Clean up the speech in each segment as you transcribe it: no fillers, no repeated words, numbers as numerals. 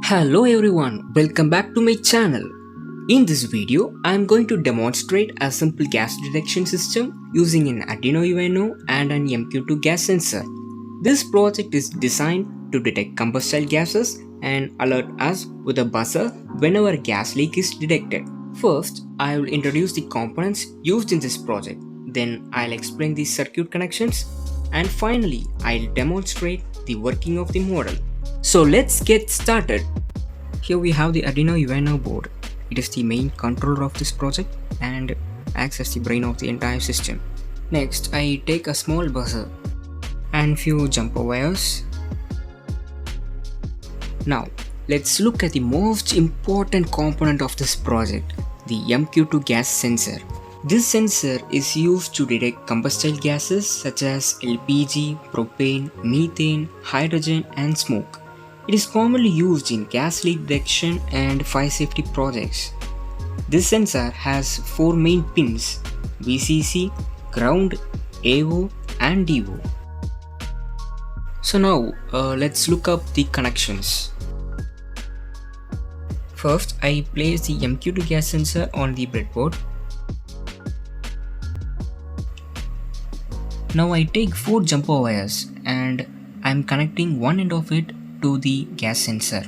Hello everyone, welcome back to my channel. In this video, I am going to demonstrate a simple gas detection system using an Arduino Uno and an MQ-2 gas sensor. This project is designed to detect combustible gases and alert us with a buzzer whenever a gas leak is detected. First, I will introduce the components used in this project. Then I'll explain the circuit connections and finally I'll demonstrate the working of the model. So let's get started. Here we have the Arduino Uno board. It is the main controller of this project and acts as the brain of the entire system. Next, I take a small buzzer and few jumper wires. Now, let's look at the most important component of this project, the MQ-2 gas sensor. This sensor is used to detect combustible gases such as LPG, propane, methane, hydrogen and smoke. It is commonly used in gas leak detection and fire safety projects. This sensor has 4 main pins: VCC, ground, AO and DO. So now let's look up the connections. First, I place the MQ-2 gas sensor on the breadboard. Now I take 4 jumper wires and I am connecting one end of it to the gas sensor.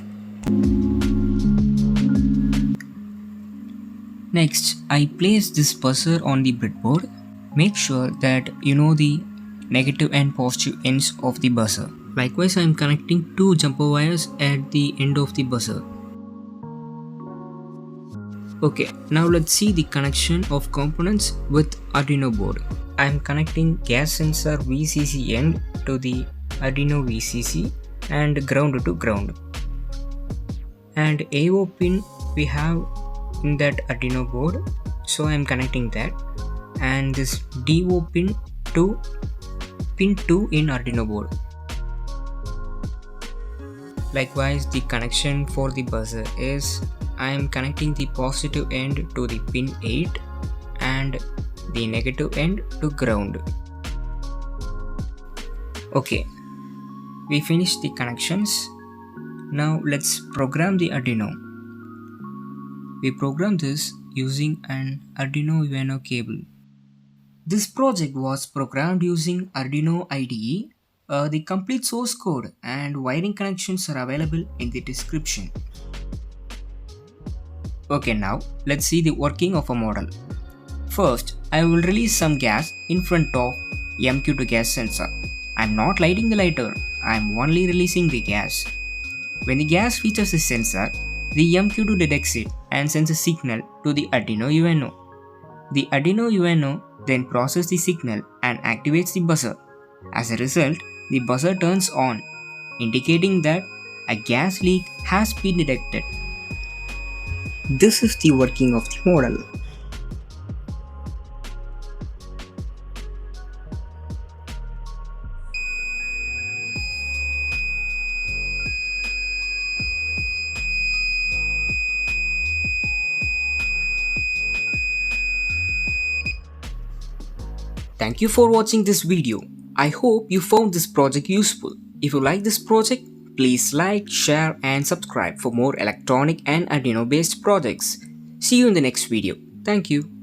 Next, I place this buzzer on the breadboard. Make sure that you know the negative and positive ends of the buzzer. Likewise, I am connecting 2 jumper wires at the end of the buzzer. Okay, now let's see the connection of components with Arduino board. I am connecting gas sensor VCC end to the Arduino VCC and ground to ground. And AO pin we have in that Arduino board, so I am connecting that, and this DO pin to pin 2 in Arduino board. Likewise, the connection for the buzzer is I am connecting the positive end to the pin 8 and the negative end to ground. Okay, we finished the connections. Now let's program the Arduino. We program this using an Arduino Uno cable. This project was programmed using Arduino IDE. The complete source code and wiring connections are available in the description. Okay, now let's see the working of a model. First, I will release some gas in front of MQ-2 gas sensor. I am not lighting the lighter, I am only releasing the gas. When the gas reaches the sensor, the MQ-2 detects it and sends a signal to the Arduino Uno. The Arduino Uno then processes the signal and activates the buzzer. As a result, the buzzer turns on, indicating that a gas leak has been detected. This is the working of the model. Thank you for watching this video. I hope you found this project useful. If you like this project, please like, share and subscribe for more electronic and Arduino based projects. See you in the next video. Thank you.